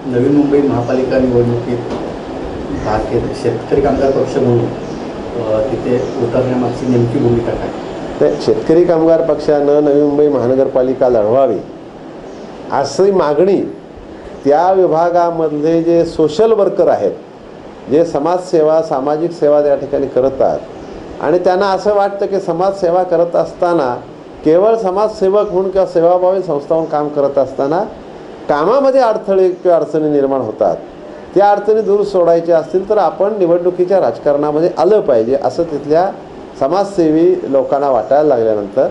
नवी मुंबई महापालिका निवडणुकीत भाग घेत शेतकरी कामगार पक्ष म्हणून तिथे उतरण्यामागची नेमकी भूमिका काय? शेतकरी कामगार पक्षानं नवी मुंबई महानगरपालिका लढवावी अशी मागणी त्या विभागामधले जे सोशल वर्कर आहेत, जे समाजसेवा सामाजिक सेवा त्या ठिकाणी करतात आणि त्यांना असं वाटतं की समाजसेवा करत असताना केवळ समाजसेवक म्हणून किंवा सेवाभावी संस्था म्हणून काम करत असताना कामामध्ये अडथळे किंवा अडचणी निर्माण होतात, त्या अडचणी दूर सोडायच्या असतील तर आपण निवडणुकीच्या राजकारणामध्ये आलं पाहिजे असं तिथल्या समाजसेवी लोकांना वाटायला लागल्यानंतर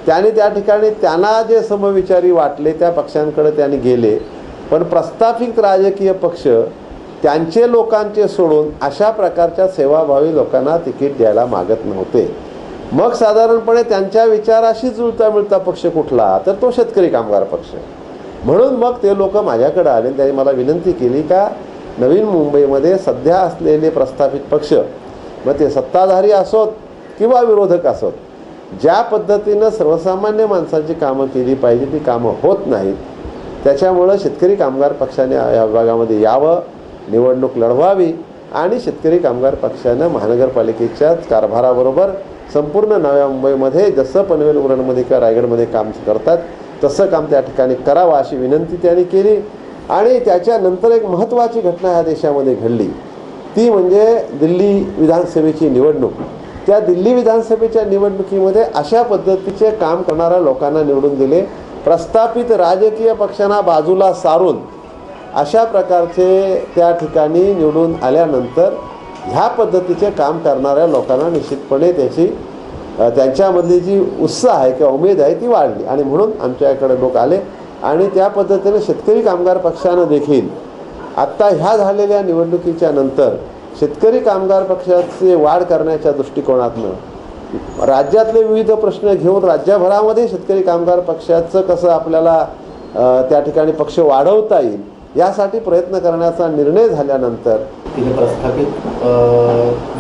त्यांनी त्या ठिकाणी त्यांना जे समविचारी वाटले त्या पक्षांकडे त्यांनी गेले. पण प्रस्थापित राजकीय पक्ष त्यांचे लोकांचे सोडून अशा प्रकारच्या सेवाभावी लोकांना तिकीट द्यायला मागत नव्हते. मग साधारणपणे त्यांच्या विचाराशी जुळता मिळता पक्ष कुठला तर तो शेतकरी कामगार पक्ष. म्हणून मग ते लोक माझ्याकडे आले, त्यांनी मला विनंती केली का नवीन मुंबईमध्ये सध्या असलेले प्रस्थापित पक्ष, मग ते सत्ताधारी असोत किंवा विरोधक असोत, ज्या पद्धतीनं सर्वसामान्य माणसाची कामं केली पाहिजे ती कामं होत नाहीत. त्याच्यामुळं शेतकरी कामगार पक्षाने या विभागामध्ये यावं, निवडणूक लढवावी आणि शेतकरी कामगार पक्षानं महानगरपालिकेच्याच कारभाराबरोबर संपूर्ण नव्या मुंबईमध्ये जसं पनवेल उरणमध्ये किंवा रायगडमध्ये काम करतात तसं काम त्या ठिकाणी करावं अशी विनंती त्यांनी केली. आणि त्याच्यानंतर एक महत्त्वाची घटना ह्या देशामध्ये घडली, ती म्हणजे दिल्ली विधानसभेची निवडणूक. त्या दिल्ली विधानसभेच्या निवडणुकीमध्ये अशा पद्धतीचे काम करणाऱ्या लोकांना निवडून दिले. प्रस्थापित राजकीय पक्षांना बाजूला सारून अशा प्रकारचे त्या ठिकाणी निवडून आल्यानंतर ह्या पद्धतीचे काम करणाऱ्या लोकांना निश्चितपणे त्यांच्यामधली जी उत्साह आहे किंवा उमेद आहे ती वाढली आणि म्हणून आमच्याकडे लोक आले. आणि त्या पद्धतीने शेतकरी कामगार पक्षानं देखील आत्ता ह्या झालेल्या निवडणुकीच्या नंतर शेतकरी कामगार पक्षाचे वाढ करण्याच्या दृष्टिकोनातनं राज्यातले विविध प्रश्न घेऊन राज्यभरामध्ये शेतकरी कामगार पक्षाचं कसं आपल्याला त्या ठिकाणी पक्ष वाढवता येईल यासाठी प्रयत्न करण्याचा निर्णय झाल्यानंतर तिथे प्रस्थापित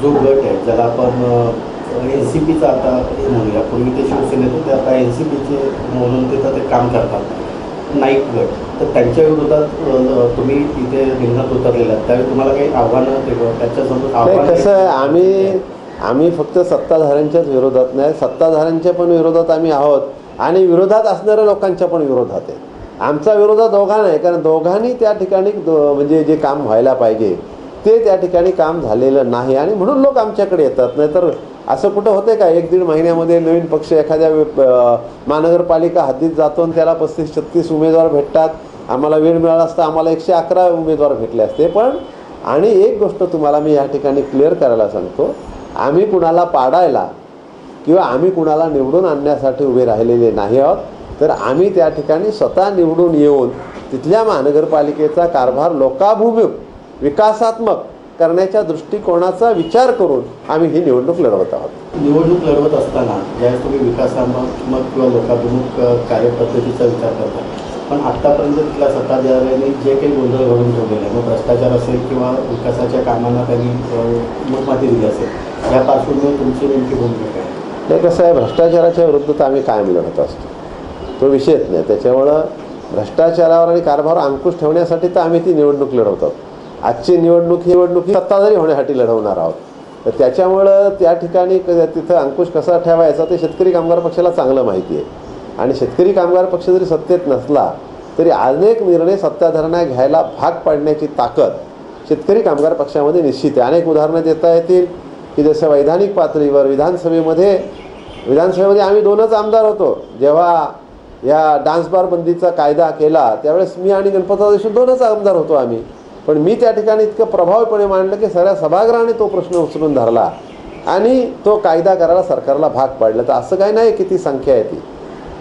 जो गट आहे ज्याला आपण NCPचा आता म्हणूया, पूर्वी ते शिवसेनेतून ते आता NCPचे म्हणून तिथं ते काम करतात नाईक गट, तर त्यांच्या विरोधात तुम्ही तिथे रिंगणात उतरलेला त्यावेळी तुम्हाला काही आव्हानं त्याच्यासोबत आव्हान? कसं आहे, आम्ही फक्त सत्ताधाऱ्यांच्याच विरोधात नाही, सत्ताधाऱ्यांच्या पण विरोधात आम्ही आहोत आणि विरोधात असणाऱ्या लोकांच्या पण विरोधात आहे. आमचा विरोध दोघांना आहे, कारण दोघांनी त्या ठिकाणी म्हणजे जे काम व्हायला पाहिजे ते त्या ठिकाणी काम झालेलं नाही आणि म्हणून लोक आमच्याकडे येतात. नाहीतर असं कुठं होतं का 1-1.5 महिन्यामध्ये नवीन पक्ष एखाद्या महानगरपालिका हद्दीत जातो आणि त्याला 35-36 उमेदवार भेटतात. आम्हाला वेळ मिळाला असता आम्हाला 111 उमेदवार भेटले असते. पण आणि एक गोष्ट तुम्हाला मी या ठिकाणी क्लिअर करायला सांगतो, आम्ही कुणाला पाडायला किंवा आम्ही कुणाला निवडून आणण्यासाठी उभे राहिलेले नाही आहोत, तर आम्ही त्या ठिकाणी स्वतः निवडून येऊन तिथल्या महानगरपालिकेचा कारभार लोकाभिमुख विकासात्मक करण्याच्या दृष्टिकोनाचा विचार करून आम्ही ही निवडणूक लढवत आहोत. निवडणूक लढवत असताना ज्यावेळेस तुम्ही विकासात्मक किंवा लोकाभिमुख कार्यपद्धतीचा विचार करता, पण आत्तापर्यंत तिथल्या सत्ताधाऱ्यांनी जे काही गोंधळ घडून ठेवलेला आहे, मग भ्रष्टाचार असेल किंवा विकासाच्या कामांना त्यांनी मुखमाती दिली असेल, या पार्श्वभूमीवर तुमची नेमकी भूमिका काय? नाही, कसं आहे, भ्रष्टाचाराच्या विरुद्ध तर आम्ही कायम लढत असतो, तो विषयच नाही. त्याच्यामुळं भ्रष्टाचारावर आणि कारभारावर अंकुश ठेवण्यासाठी तर आम्ही ती निवडणूक लढवतो. आजची निवडणूक ही सत्ताधारी होण्यासाठी लढवणार आहोत. तर त्याच्यामुळं त्या ठिकाणी तिथं अंकुश कसा ठेवायचा ते शेतकरी कामगार पक्षाला चांगलं माहिती आहे. आणि शेतकरी कामगार पक्ष जरी सत्तेत नसला तरी अनेक निर्णय सत्ताधाऱ्यांना घ्यायला भाग पाडण्याची ताकद शेतकरी कामगार पक्षामध्ये निश्चित आहे. अनेक उदाहरणं देता येतील की जसं वैधानिक पातळीवर विधानसभेमध्ये आम्ही 2च आमदार होतो. जेव्हा या डान्स बार बंदीचा कायदा केला त्यावेळेस मी आणि गणपतराव देशमुख 2च आमदार होतो आम्ही. पण मी त्या ठिकाणी इतकं प्रभावीपणे मांडलं की सगळ्या सभागृहाने तो प्रश्न उचलून धरला आणि तो कायदा करायला सरकारला भाग पाडला. तर असं काही नाही किती संख्या आहे ती,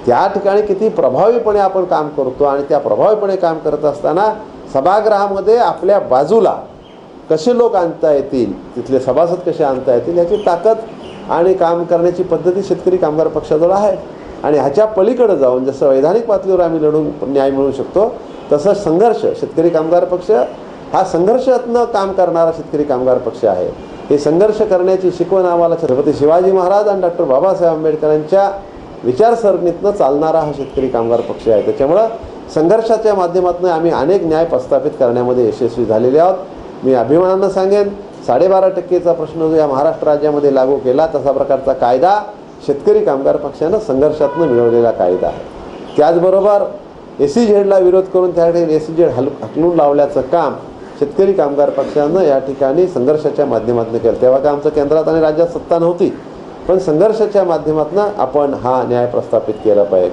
त्या ठिकाणी किती प्रभावीपणे आपण काम करतो आणि त्या प्रभावीपणे काम करत असताना सभागृहामध्ये आपल्या बाजूला कसे लोक आणता येतील, तिथले सभासद कसे आणता येतील याची ताकद आणि काम करण्याची पद्धती शेतकरी कामगार पक्षाजवळ आहे. आणि ह्याच्या पलीकडे जाऊन जसं वैधानिक पातळीवर आम्ही लढून न्याय मिळवू शकतो तसं संघर्ष शेतकरी कामगार पक्ष हा संघर्षातनं काम करणारा शेतकरी कामगार पक्ष आहे. हे संघर्ष करण्याची शिकवण आम्हाला छत्रपती शिवाजी महाराज आणि डॉक्टर बाबासाहेब आंबेडकरांच्या विचारसरणीतनं चालणारा हा शेतकरी कामगार पक्ष आहे. त्याच्यामुळं संघर्षाच्या माध्यमातून आम्ही अनेक न्याय प्रस्थापित करण्यामध्ये यशस्वी झालेले आहोत। मी अभिमानानं सांगेन 12.5%चा प्रश्न जो या महाराष्ट्र राज्यामध्ये लागू केला तसा प्रकारचा कायदा शेतकरी कामगार पक्षानं संघर्षातून मिळवलेला कायदा आहे। त्याचबरोबर SEZला विरोध करून त्याकडे SEZ हकलून लावल्याचं काम शेतकरी कामगार पक्षानं या ठिकाणी संघर्षाच्या माध्यमातून केलं। तेव्हा का आमचं केंद्रात आणि राज्यात सत्ता नव्हती, पण संघर्षाच्या माध्यमातून आपण हा न्याय प्रस्थापित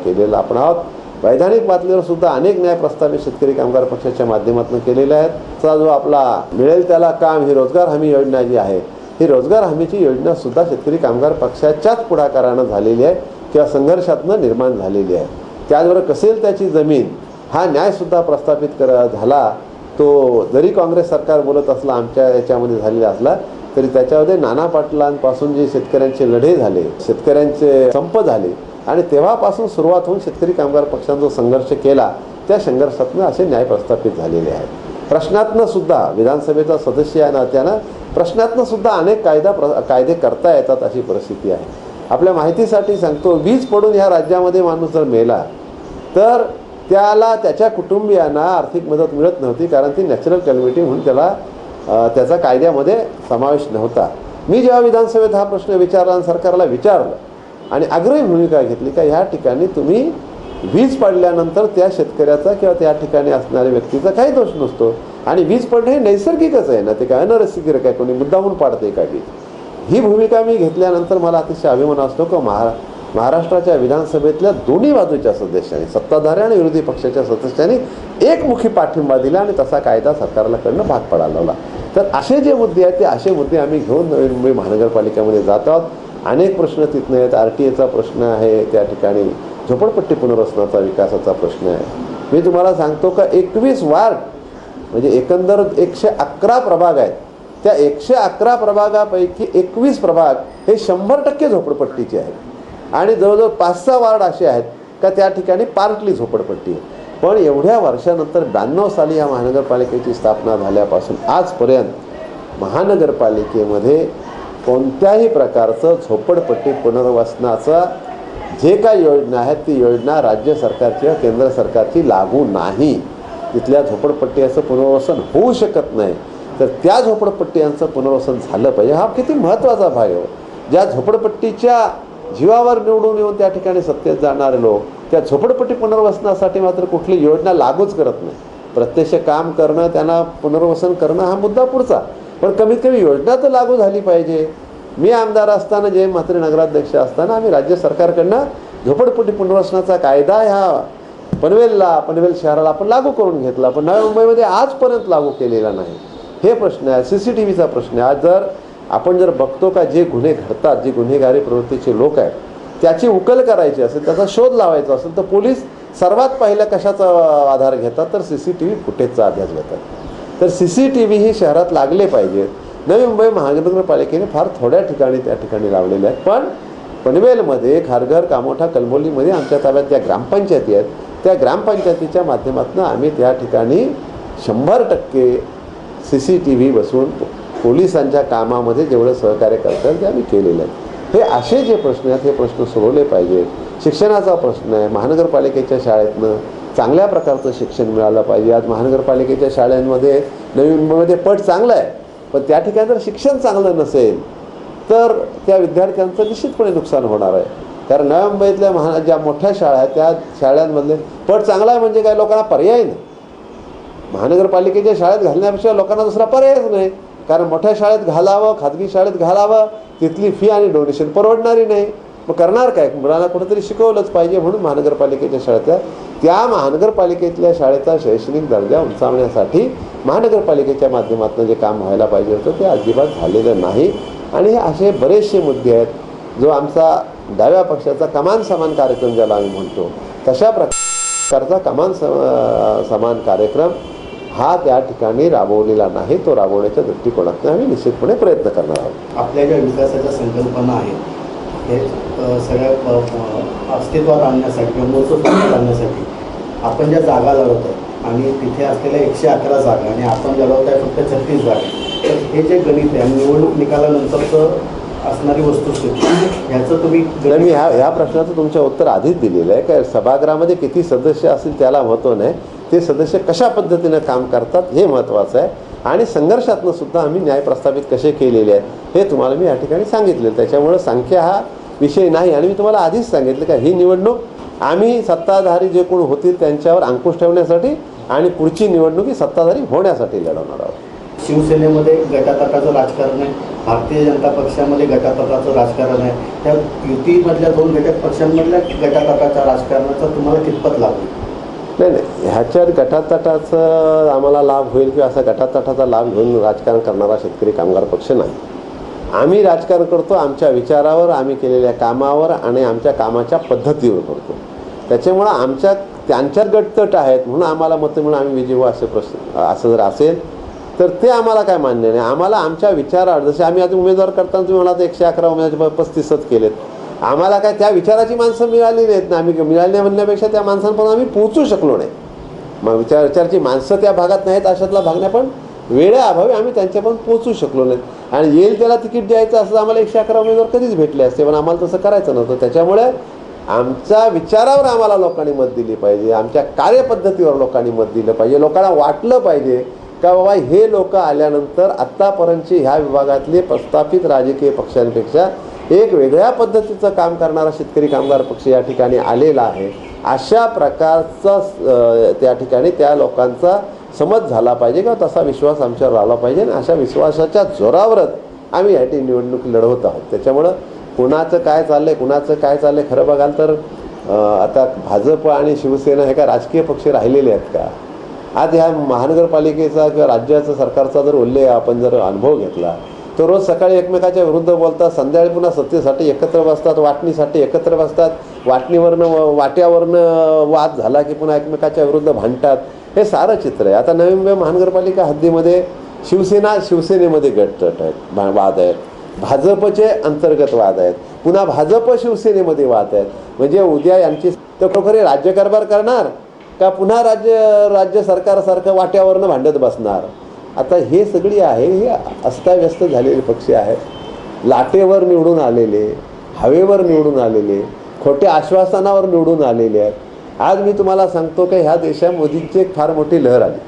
केलेला आपण आहोत। वैधानिक पातळीवर सुद्धा अनेक न्याय प्रस्थापित शेतकरी कामगार पक्षाच्या माध्यमातून केलेले आहेत। चा जो आपला मिळेल त्याला काम ही रोजगार हमी योजना जी आहे, ही रोजगार हमीची योजना सुद्धा शेतकरी कामगार पक्षाच्याच पुढाकारानं झालेली आहे किंवा संघर्षातनं निर्माण झालेली आहे। त्याचबरोबर कसेल त्याची जमीन हा न्यायसुद्धा प्रस्थापित झाला, तो जरी काँग्रेस सरकार बोलत असला आमच्या याच्यामध्ये झालेला असला तरी त्याच्यामध्ये नाना पाटलांपासून जे शेतकऱ्यांचे लढे झाले, शेतकऱ्यांचे संप झाले आणि तेव्हापासून सुरुवात होऊन शेतकरी कामगार पक्षाने जो संघर्ष केला त्या संघर्षातून असे न्याय प्रस्थापित झालेले आहेत। प्रश्नातनं सुद्धा विधानसभेचा सदस्य या नात्यानं प्रश्नातनं सुद्धा अनेक कायदे करता येतात अशी परिस्थिती आहे। आपल्या माहितीसाठी सांगतो, वीज पडून ह्या राज्यामध्ये माणूस जर मेला तर त्याला त्याच्या कुटुंबियांना आर्थिक मदत मिळत नव्हती, कारण ती नॅचरल कॅलॅमिटी म्हणून त्याचा कायद्यामध्ये समावेश नव्हता। मी जेव्हा विधानसभेत हा प्रश्न विचारला आणि सरकारला विचारलं आणि आग्रही भूमिका घेतली का ह्या ठिकाणी तुम्ही वीज पडल्यानंतर त्या शेतकऱ्याचा किंवा त्या ठिकाणी असणाऱ्या व्यक्तीचा काही दोष नसतो आणि वीज पडणे हे नैसर्गिकच आहे ना, ते काय अनैसर्गिक आहे, कोणी मुद्दामून पाडते का वीज। ही भूमिका मी घेतल्यानंतर मला अतिशय अभिमान असतो की महाराष्ट्राच्या विधानसभेतल्या दोन्ही बाजूच्या सदस्यांनी, सत्ताधारी आणि विरोधी पक्षाच्या सदस्यांनी एकमुखी पाठिंबा दिला आणि तसा कायदा सरकारला कडनं भाग पडायला लावला। तर असे जे मुद्दे आहेत ते असे मुद्दे आम्ही घेऊन नवी मुंबई महानगरपालिकेमध्ये जात आहोत। अनेक प्रश्न तिथनं आहेत। RTAचा प्रश्न आहे, त्या ठिकाणी झोपडपट्टी पुनर्वसनाचा विकासाचा प्रश्न आहे। मी तुम्हाला सांगतो का 21 वार्ड म्हणजे एकंदर 111 प्रभाग आहेत, त्या 111 प्रभागापैकी 21 प्रभाग हे 100% झोपडपट्टीचे आहेत आणि जवळजवळ 5-6 वार्ड असे आहेत का त्या ठिकाणी पार्टली झोपडपट्टी आहे। पण एवढ्या वर्षानंतर 92 साली या महानगरपालिकेची स्थापना झाल्यापासून आजपर्यंत महानगरपालिकेमध्ये कोणत्याही प्रकारचं झोपडपट्टी पुनर्वसनाचं जे काही योजना आहेत ती योजना राज्य सरकारची किंवा केंद्र सरकारची लागू नाही। तिथल्या झोपडपट्ट्यांचं पुनर्वसन होऊ शकत नाही, तर त्या झोपडपट्ट्यांचं पुनर्वसन झालं पाहिजे। हा किती महत्त्वाचा भाग आहे। ज्या झोपडपट्टीच्या जीवावर निवडून येऊन त्या ठिकाणी सत्तेत जाणारे लोक त्या झोपडपट्टी पुनर्वसनासाठी मात्र कुठली योजना लागूच करत नाही। प्रत्यक्ष काम करणं, त्यांना पुनर्वसन करणं हा मुद्दा पुढचा, पण कमीत कमी योजना तर लागू झाली पाहिजे। मी आमदार असताना, जय म्हात्रे नगराध्यक्ष असताना आम्ही राज्य सरकारकडनं झोपडपट्टी पुनर्वसनाचा कायदा ह्या पनवेल शहराला आपण लागू करून घेतला, पण नवी मुंबईमध्ये आजपर्यंत लागू केलेला नाही। हे प्रश्न आहे। CCTVचा प्रश्न आहे। आज आपण जर बघतो का जे गुन्हे घडतात, जे गुन्हेगारी प्रवृत्तीचे लोक आहेत त्याची उकल करायची असेल, त्याचा शोध लावायचा असेल तर पोलीस सर्वात पहिला कशाचा आधार घेतात तर CCTV फुटेजचा आधार घेतात। तर CCTV ही शहरात लागले पाहिजेत। नवी मुंबई महानगरपालिकेने फार थोड्या ठिकाणी त्या ठिकाणी लावलेले आहेत, पण पनवेलमध्ये, खारघर, कामोठा, कलमोलीमध्ये आमच्या ताब्यात ज्या ग्रामपंचायती आहेत त्या ग्रामपंचायतीच्या माध्यमातून आम्ही त्या ठिकाणी 100% CCTV बसवून पोलिसांच्या कामामध्ये जेवढं सहकार्य करता येईल ते आम्ही केलेलं आहे। हे असे जे प्रश्न आहेत हे प्रश्न सोडवले पाहिजेत। शिक्षणाचा प्रश्न आहे। महानगरपालिकेच्या शाळेतनं चांगल्या प्रकारचं शिक्षण मिळालं पाहिजे। आज महानगरपालिकेच्या शाळांमध्ये नवी मुंबईमध्ये पट चांगला आहे, पण त्या ठिकाणी जर शिक्षण चांगलं नसेल तर त्या विद्यार्थ्यांचं निश्चितपणे नुकसान होणार आहे। कारण नवी मुंबईतल्या ज्या मोठ्या शाळा आहेत त्या शाळांमधले पट चांगला आहे म्हणजे काय, लोकांना पर्याय नाही। महानगरपालिकेच्या शाळेत घालण्यापेक्षा लोकांना दुसरा पर्यायच नाही, कारण मोठ्या शाळेत घालावं, खाजगी शाळेत घालावं, तिथली फी आणि डोनेशन परवडणारी नाही, मग करणार काय, मुलांना कुठेतरी शिकवलंच पाहिजे। म्हणून महानगरपालिकेच्या शाळेतल्या त्या महानगरपालिकेतल्या शाळेचा शैक्षणिक दर्जा उंचावण्यासाठी महानगरपालिकेच्या माध्यमातून जे काम व्हायला पाहिजे होतं ते अजिबात झालेलं नाही। आणि हे असे बरेचसे मुद्दे आहेत जो आमचा डाव्या पक्षाचा कमान समान कार्यक्रम ज्याला आम्ही म्हणतो तशा प्रकारचा कमान समान कार्यक्रम हा त्या ठिकाणी राबवलेला नाही। तो राबवण्याच्या दृष्टिकोनातून आम्ही निश्चितपणे प्रयत्न करणार आहोत। आपल्या ज्या विकासाच्या संकल्पना आहेत हे सगळ्या अस्तित्वात आणण्यासाठी किंवा मूर्तस्वरूपात आणण्यासाठी आपण ज्या जागा लढवत आहे आणि तिथे असलेल्या 111 जागा आणि आपण लढवत आहे फक्त 36 जागा, तर हे जे गणित आहे निवडणूक निकालानंतरचं असणारी वस्तुस्थिती ह्याचं तुम्ही नाही, मी ह्या प्रश्नाचं तुमचं उत्तर आधीच दिलेलं आहे. काय सभागृहामध्ये किती सदस्य असतील त्याला महत्त्व नाही, ते सदस्य कशा पद्धतीनं काम करतात हे महत्त्वाचं आहे. आणि संघर्षातनं सुद्धा आम्ही न्याय प्रस्थापित कसे केलेले आहेत हे तुम्हाला मी या ठिकाणी सांगितले. त्याच्यामुळं संख्या हा विषय नाही. आणि मी तुम्हाला आधीच सांगितलं का ही निवडणूक आम्ही सत्ताधारी जे कोण होतील त्यांच्यावर अंकुश ठेवण्यासाठी आणि पुढची निवडणूक ही सत्ताधारी होण्यासाठी लढवणार आहोत. शिवसेनेमध्ये गटातटाचं राजकारण आहे, भारतीय जनता पक्षामध्ये गटातटाचं राजकारण आहे. त्या युतीमधल्या 2 घटक पक्षांमधल्या गटातटाच्या राजकारणाचा तुम्हाला कितपत लाभ होईल? नाही, ह्याच्यात गटातटाचं आम्हाला लाभ होईल किंवा असा गटातटाचा लाभ घेऊन राजकारण करणारा शेतकरी कामगार पक्ष नाही. आम्ही राजकारण करतो आमच्या विचारावर, आम्ही केलेल्या कामावर आणि आमच्या कामाच्या पद्धतीवर करतो. त्याच्यामुळं त्यांच्यात गटतट आहेत म्हणून आम्हाला मतं म्हणून आम्ही विजयी असे प्रश्न असं जर असेल तर ते आम्हाला काय मान्य नाही. आम्हाला आमच्या विचारावर, जसे आम्ही आता उमेदवार करताना तुम्ही म्हणाल 111 उमेदवार 35च केलेत, आम्हाला काय त्या विचाराची माणसं मिळाली नाहीत ना. आम्ही मिळाली म्हणण्यापेक्षा त्या माणसांपर्यंत आम्ही पोहोचू शकलो नाही. मग विचाराची माणसं त्या भागात नाहीत, अशातला भाग नाही, पण वेळेअभावी आम्ही त्यांच्यापर्यंत पोहोचू शकलो नाही. आणि येईल त्याला तिकीट द्यायचं असं आम्हाला 111 उमेदवार कधीच भेटले असते, पण आम्हाला तसं करायचं नव्हतं. त्याच्यामुळे आमच्या विचारावर आम्हाला लोकांनी मत दिली पाहिजे, आमच्या कार्यपद्धतीवर लोकांनी मत दिलं पाहिजे. लोकांना वाटलं पाहिजे का बाबा हे लोक आल्यानंतर आत्तापर्यंतची ह्या विभागातले प्रस्थापित राजकीय पक्षांपेक्षा एक वेगळ्या पद्धतीचं काम करणारा शेतकरी कामगार पक्ष या ठिकाणी आलेला आहे. अशा प्रकारचा त्या ठिकाणी त्या लोकांचा समज झाला पाहिजे किंवा तसा विश्वास आमच्यावर आला पाहिजे. आणि अशा विश्वासाच्या जोरावरच आम्ही ह्याची निवडणूक लढवत आहोत. त्याच्यामुळं कुणाचं काय चाललंय खरं बघाल तर आता भाजप आणि शिवसेना हे काय राजकीय पक्ष राहिलेले आहेत का? आज ह्या महानगरपालिकेचा किंवा राज्याचा सरकारचा जर उल्लेख आपण जर अनुभव घेतला तर रोज सकाळी एकमेकाच्या विरुद्ध बोलतात, संध्याकाळी पुन्हा सत्तेसाठी एकत्र बसतात, वाटणीसाठी एकत्र बसतात, वाट्यावरनं वाद झाला की पुन्हा एकमेकाच्या विरुद्ध भांडतात. हे सारं चित्र आहे. आता नवी मुंबई महानगरपालिका हद्दीमध्ये शिवसेनेमध्ये गटतट आहेत, वाद आहेत, भाजपचे अंतर्गत वाद आहेत, पुन्हा भाजप शिवसेनेमध्ये वाद आहेत. म्हणजे उद्या यांची तर खरोखर राज्यकारभार करणार का पुन्हा राज्य सरकारसारखं वाट्यावरनं भांडत बसणार? आता हे सगळी आहे, हे अस्ताव्यस्त झालेले पक्ष आहेत. लाटेवर निवडून आलेले, हवेवर निवडून आलेले, खोट्या आश्वासनावर निवडून आलेले आहेत. आज मी तुम्हाला सांगतो की ह्या देशात मोदींची एक फार मोठी लहर आली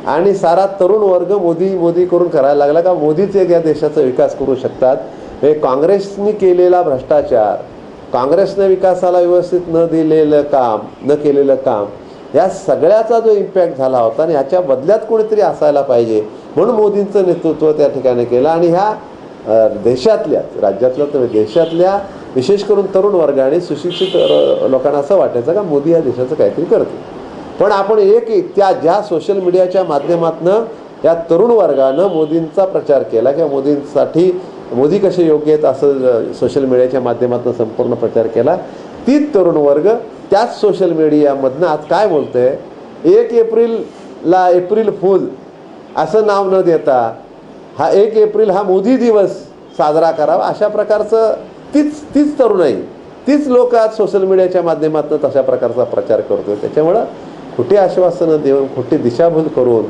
आणि सारा तरुण वर्ग मोदी करून करायला लागला का मोदीच एक या देशाचा विकास करू शकतात. हे काँग्रेसने केलेला भ्रष्टाचार, काँग्रेसने विकासाला व्यवस्थित न केलेलं काम या सगळ्याचा जो इम्पॅक्ट झाला होता आणि ह्याच्या बदल्यात कोणीतरी असायला पाहिजे म्हणून मोदींचं नेतृत्व त्या ठिकाणी केलं. आणि ह्या देशातल्या, राज्यातल्या तर देशातल्या विशेष करून तरुण वर्गाने सुशिक्षित लोकांना असं वाटायचं का मोदी या देशाचं काहीतरी करते. पण आपण ज्या सोशल मीडियाच्या माध्यमातून या तरुण वर्गानं मोदींचा प्रचार केला किंवा मोदी कसे योग्य आहेत असं सोशल मीडियाच्या माध्यमातून संपूर्ण प्रचार केला, तीच तरुण वर्ग त्याच सोशल मीडियामधनं आज काय बोलतंय, 1 एप्रिलला एप्रिल फूल असं नाव न देता हा 1 एप्रिल हा मोदी दिवस साजरा करावा अशा प्रकारचं तीच तरुणाई, तीच लोक आज सोशल मीडियाच्या माध्यमातून तशा प्रकारचा प्रचार करतोय. त्याच्यामुळं खोटी आश्वासनं देऊन खोटी दिशाभूल करून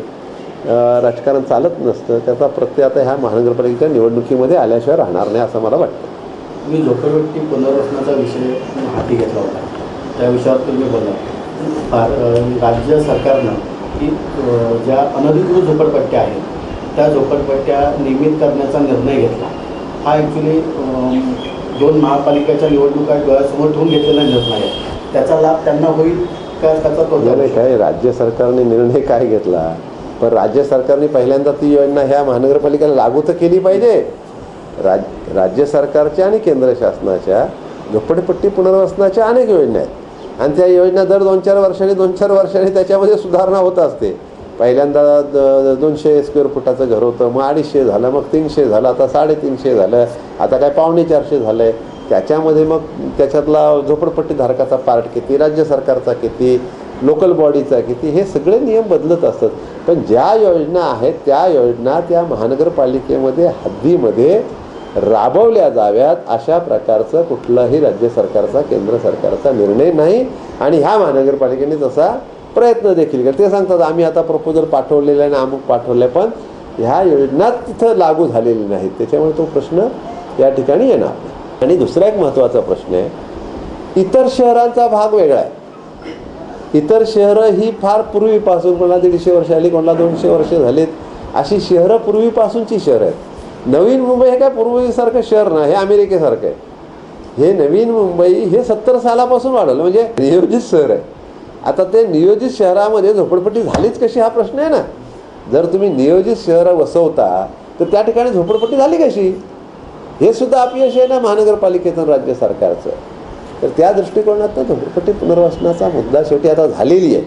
राजकारण चालत नसतं. त्याचा प्रत्यय आता ह्या महानगरपालिकेच्या निवडणुकीमध्ये आल्याशिवाय राहणार नाही असं मला वाटतं. मी झोपडपट्टी पुनर्वसनाचा विषय हाती घेतला होता, त्या विषयावर तुम्ही बोला. राज्य सरकारनं की ज्या अनधिकृत झोपडपट्ट्या आहेत त्या झोपडपट्ट्या नियमित करण्याचा निर्णय घेतला. हा ॲक्च्युली 2 महापालिकेच्या निवडणुका डोळ्यासमोर ठेवून घेतलेला निर्णय आहे. त्याचा लाभ त्यांना होईल का त्याचा तोटा? काय राज्य सरकारने निर्णय काय घेतला, पण राज्य सरकारने पहिल्यांदा ती योजना ह्या महानगरपालिकेला लागू तर केली पाहिजे. राज्य सरकारच्या आणि केंद्र शासनाच्या झोपडपट्टी पुनर्वसनाच्या अनेक योजना आहेत आणि त्या योजना दर 2-4 वर्षांनी त्याच्यामध्ये सुधारणा होत असते. पहिल्यांदा 200 स्क्वेअर फुटाचं घर होतं, मग 250 झालं, मग 300 झालं, आता 350 झालं, आता काय 450 झालं आहे. त्याच्यामध्ये मग त्याच्यातला झोपडपट्टी धारकाचा पार्ट किती, राज्य सरकारचा किती, लोकल बॉडीचा किती, हे सगळे नियम बदलत असतात. पण ज्या योजना आहेत त्या योजना त्या महानगरपालिकेमध्ये हद्दीमध्ये राबवल्या जाव्यात अशा प्रकारचं कुठलाही राज्य सरकारचा केंद्र सरकारचा निर्णय नाही. आणि ह्या महानगरपालिकेने तसा प्रयत्न देखील केला. ते सांगतात आम्ही आता प्रपोजल पाठवलेलं आहे आणि अमुक पाठवलं आहे, पण ह्या योजना तिथं लागू झालेली नाहीत. त्याच्यामुळे तो प्रश्न या ठिकाणी येणार. आणि दुसरा एक महत्त्वाचा प्रश्न आहे, इतर शहरांचा भाग वेगळा आहे. इतर शहरं ही फार पूर्वीपासून, कोणाला 150 वर्ष आली, कोणाला 200 वर्ष झालीत, अशी शहरं पूर्वीपासूनची शहरं आहेत. नवीन मुंबई हे काय पूर्वीसारखं शहर नाही, हे अमेरिकेसारखं आहे. हे नवीन मुंबई हे 70 सालापासून वाढवलं, म्हणजे नियोजित शहर आहे. आता ते नियोजित शहरामध्ये झोपडपट्टी झालीच कशी हा प्रश्न आहे ना. जर तुम्ही नियोजित शहरं वसवता तर त्या ठिकाणी झोपडपट्टी झाली कशी, हे सुद्धा अपयश आहे ना महानगरपालिकेचं, राज्य सरकारचं. तर त्या दृष्टिकोनातून झोपडपट्टी पुनर्वसनाचा मुद्दा शेवटी आता झालेली आहे.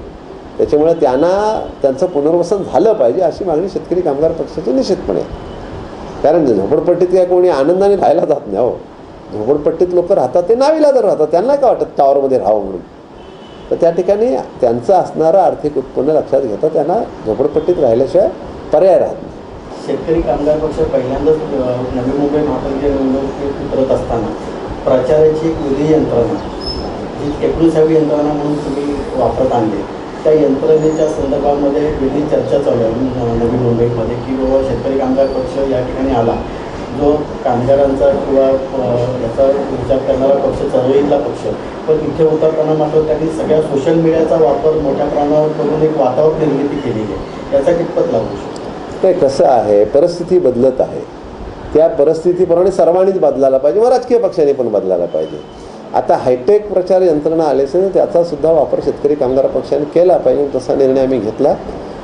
त्याच्यामुळे त्यांचं पुनर्वसन झालं पाहिजे अशी मागणी शेतकरी कामगार पक्षाची निश्चितपणे आहे. कारण झोपडपट्टीत काय कोणी आनंदाने राहायला जात नाही. हो, झोपडपट्टीत लोक राहतात ते नाविलाज राहतात, त्यांना काय वाटत टॉवरमध्ये राहावं म्हणून. तर त्या ठिकाणी त्यांचं असणारं आर्थिक उत्पन्न लक्षात घेता त्यांना झोपडपट्टीत राहिल्याशिवाय पर्याय राहत नाही. शेतकरी कामगार पक्ष पहिल्यांदाच नवी मुंबई महापालिकेत निवडणूक करत असताना प्रचाराची एक वेगळी यंत्रणा, जी 19वी यंत्रणा म्हणून तुम्ही वापरत आणली, त्या यंत्रणेच्या संदर्भामध्ये वेगळी चर्चा चालू आहे नवी मुंबईमध्ये की बाबा शेतकरी कामगार पक्ष या ठिकाणी आला, जो कामगारांचा किंवा याचा विचार करणारा पक्ष, चळवळीतला पक्ष, पण इथे उतरताना मात्र त्यांनी सगळ्या सोशल मीडियाचा वापर मोठ्या प्रमाणावर करून एक वातावरण निर्मिती केलेली आहे. याचा कितपत लागू शकतो? ते कसं आहे, परिस्थिती बदलत आहे. त्या परिस्थितीप्रमाणे सर्वांनीच बदलायला पाहिजे व राजकीय पक्षांनी पण बदलायला पाहिजे. आता हायटेक प्रचार यंत्रणा आल्यास त्याचासुद्धा वापर शेतकरी कामगार पक्षाने केला पाहिजे, तसा निर्णय आम्ही घेतला.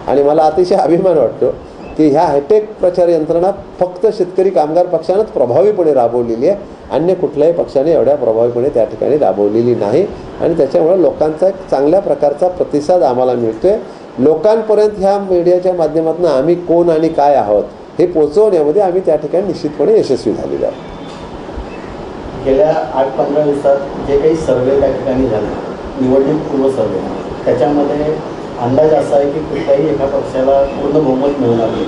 आणि मला अतिशय अभिमान वाटतो की ह्या हायटेक प्रचार यंत्रणा फक्त शेतकरी कामगार पक्षानंच प्रभावीपणे राबवलेली आहे, अन्य कुठल्याही पक्षाने एवढ्या प्रभावीपणे त्या ठिकाणी राबवलेली नाही. आणि त्याच्यामुळे लोकांचा एक चांगल्या प्रकारचा प्रतिसाद आम्हाला मिळतो आहे. लोकांपर्यंत ह्या मीडियाच्या माध्यमातून आम्ही कोण आणि काय आहोत हे पोचवण्यामध्ये आम्ही त्या ठिकाणी निश्चितपणे यशस्वी झालेलो आहोत. गेल्या 8-15 दिवसात जे काही सर्वे त्या ठिकाणी झाले, निवडणूक पूर्व सर्वे, त्याच्यामध्ये अंदाज असा आहे की कुठल्याही एका पक्षाला पूर्ण बहुमत मिळणार नाही.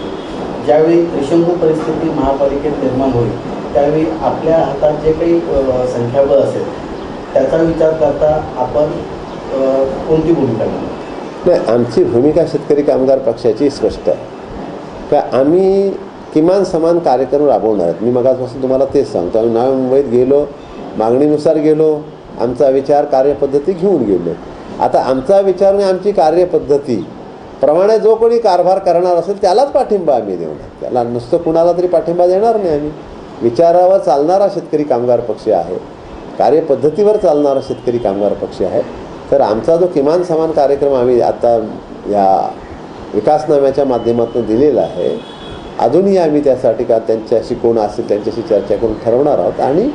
ज्यावेळी त्रिशंकू परिस्थिती महापालिकेत निर्माण होईल त्यावेळी आपल्या हातात जे काही संख्याबळ असेल त्याचा विचार करता आपण कोणती भूमिका घेणार? नाही, आमची भूमिका शेतकरी कामगार पक्षाची स्पष्ट आहे का आम्ही किमान समान कार्यक्रम राबवणार आहेत. मी मगाचपासून तुम्हाला तेच सांगतो. आम्ही नवी मुंबईत गेलो, मागणीनुसार गेलो, आमचा विचार कार्यपद्धती घेऊन गेलो. आता आमचा विचार आणि आमची कार्यपद्धती प्रमाणे जो कोणी कारभार करणार असेल त्यालाच पाठिंबा आम्ही देणार. त्याला नुसतं कुणाला तरी पाठिंबा देणार नाही. आम्ही विचारावर चालणारा शेतकरी कामगार पक्ष आहे, कार्यपद्धतीवर चालणारा शेतकरी कामगार पक्ष आहे. तर आमचा जो किमान समान कार्यक्रम आम्ही आता या विकासनाम्याच्या माध्यमातून दिलेला आहे, अजूनही आम्ही त्यासाठी का त्यांच्याशी कोण असेल त्यांच्याशी चर्चा करून ठरवणार आहोत. आणि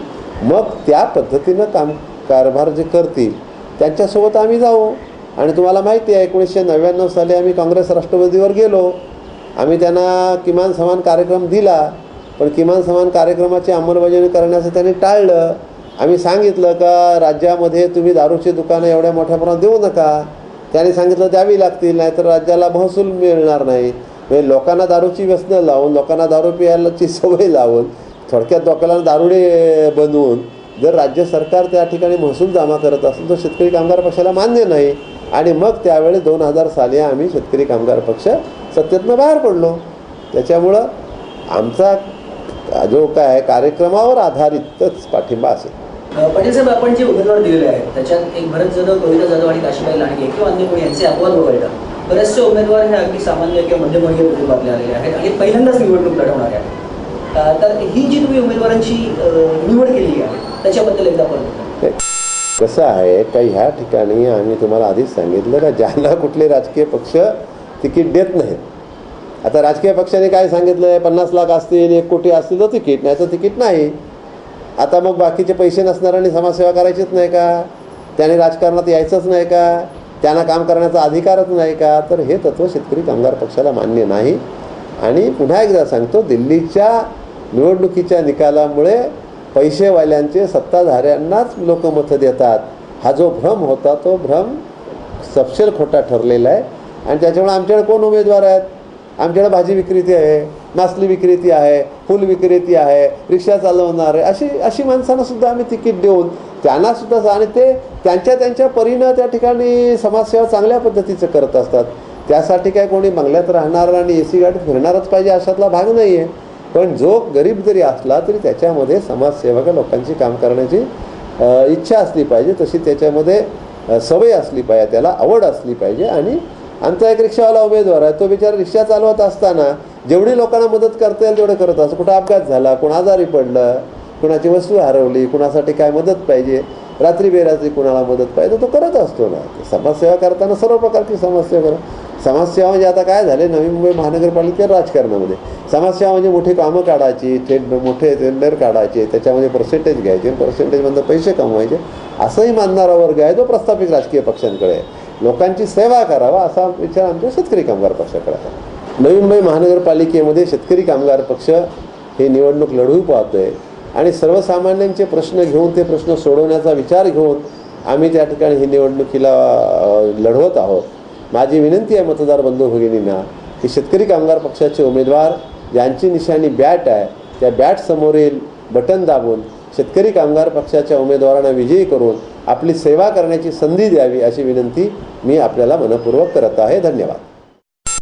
मग त्या पद्धतीनं कारभार जे करतील त्यांच्यासोबत आम्ही जाऊ. आणि तुम्हाला माहिती आहे 1999 साली आम्ही काँग्रेस राष्ट्रवादीवर गेलो. आम्ही त्यांना किमान समान कार्यक्रम दिला, पण किमान समान कार्यक्रमाची अंमलबजावणी करण्याचं त्यांनी टाळलं. आम्ही सांगितलं का राज्यामध्ये तुम्ही दारूची दुकानं एवढ्या मोठ्या प्रमाणात देऊ नका. त्यांनी सांगितलं द्यावी लागतील, नाहीतर राज्याला महसूल मिळणार नाही. म्हणजे लोकांना दारूची व्यसनं लावून, लोकांना दारू प्यायलाची सवय लावून, थोडक्यात लोकांना दारुडे बनवून जर राज्य सरकार त्या ठिकाणी महसूल जमा करत असेल तर शेतकरी कामगार पक्षाला मान्य नाही. आणि मग त्यावेळी 2000 साली आम्ही शेतकरी कामगार पक्ष सत्तेतनं बाहेर पडलो. त्याच्यामुळं आमचा जो काय कार्यक्रमावर आधारितच पाठिंबा असेल. पाटील साहेब, आपण जे उमेदवार दिलेले आहेत त्याच्यात एक भरत जाधव, कविता जाधव आणि काशीबाई लांडगे किंवा अन्य कोणी यांचे अपवाद वगळता बरेचसे उमेदवार हे अगदी सामान्य किंवा मध्यमवर्गीय कुटुंबातले आलेले आहेत आणि पहिल्यांदाच निवडणूक लढवणार आहेत. तर ही जी तुम्ही उमेदवारांची निवड केली आहे त्याच्याबद्दल एकदा पण कसं आहे का ह्या ठिकाणी आम्ही तुम्हाला आधीच सांगितलं का ज्यांना कुठले राजकीय पक्ष तिकीट देत नाहीत. आता राजकीय पक्षाने काय सांगितलं आहे, 50 लाख असतील, 1 कोटी असतील तर तिकीट, नाही तर तिकीट नाही. आता मग बाकीचे पैसे नसणाऱ्यांनी समाजसेवा करायचीच नाही का? त्याने राजकारणात यायचंच नाही का? त्यांना काम करण्याचा अधिकारच नाही का? तर हे तत्त्व शेतकरी कामगार पक्षाला मान्य नाही. आणि पुन्हा एकदा सांगतो, दिल्लीच्या निवडणुकीच्या निकालामुळे पैसेवाल्यांचे सत्ताधाऱ्यांनाच लोक मतं देतात हा जो भ्रम होता तो भ्रम सपशेल खोटा ठरलेला आहे. आणि त्याच्यामुळे आमच्याकडे कोण उमेदवार आहेत? आमच्याकडे भाजी विक्रेती आहे, मासली विक्रेती आहे, फुल विक्रेती आहे, रिक्षा चालवणार आहे, अशी माणसांनासुद्धा आम्ही तिकीट देऊन त्यांनासुद्धा, आणि ते त्यांच्या परीनं त्या ठिकाणी समाजसेवा चांगल्या पद्धतीचं करत असतात. त्यासाठी काय कोणी बंगल्यात राहणार आणि AC गाडीत फिरणारच पाहिजे अशातला भाग नाही आहे. पण जो गरीब जरी असला तरी त्याच्यामध्ये समाजसेवक लोकांची काम करण्याची इच्छा असली पाहिजे, तशी त्याच्यामध्ये सवय असली पाहिजे, त्याला आवड असली पाहिजे. आणि आमचा एक रिक्षावाला उमेदवार आहे, तो बिचारा रिक्षा चालवत असताना जेवढी लोकांना मदत करता येईल तेवढं करत असतो. कुठं अपघात झाला, कोण आजारी पडलं, कुणाची वस्तू हरवली, कुणासाठी काय मदत पाहिजे, रात्री बेरात्री कुणाला मदत पाहिजे, तो करत असतो ना. समाजसेवा करताना सर्व प्रकारची समाजसेवा समाजसेवा म्हणजे आता काय झाले नवी मुंबई महानगरपालिकेच्या राजकारणामध्ये, समाजसेवा म्हणजे मोठी कामं काढायची, मोठे टेंडर काढायचे, त्याच्यामध्ये पर्सेंटेज घ्यायचे, पर्सेंटेजमधून पैसे कमवायचे, असंही मानणारा वर्ग आहे तो प्रस्थापित राजकीय पक्षांकडे आहे. लोकांची सेवा करावा असा विचार आमच्या शेतकरी कामगार पक्षाकडे आहे. नवी मुंबई महानगरपालिकेमध्ये शेतकरी कामगार पक्ष हे निवडणूक लढवू पाहतोय आणि सर्वसामान्यांचे प्रश्न घेऊन ते प्रश्न सोडवण्याचा विचार घेऊन आम्ही त्या ठिकाणी ही निवडणुकीला लढवत आहोत. माझी विनंती आहे मतदार बंधू भगिनींना की शेतकरी कामगार पक्षाचे उमेदवार ज्यांची निशाणी बॅट आहे त्या बॅट समोरील बटन दाबून शेतकरी कामगार पक्षाच्या उमेदवारांना विजयी करून आपली सेवा करण्याची संधी द्यावी अशी विनंती मी आपल्याला मनपूर्वक करत आहे. धन्यवाद.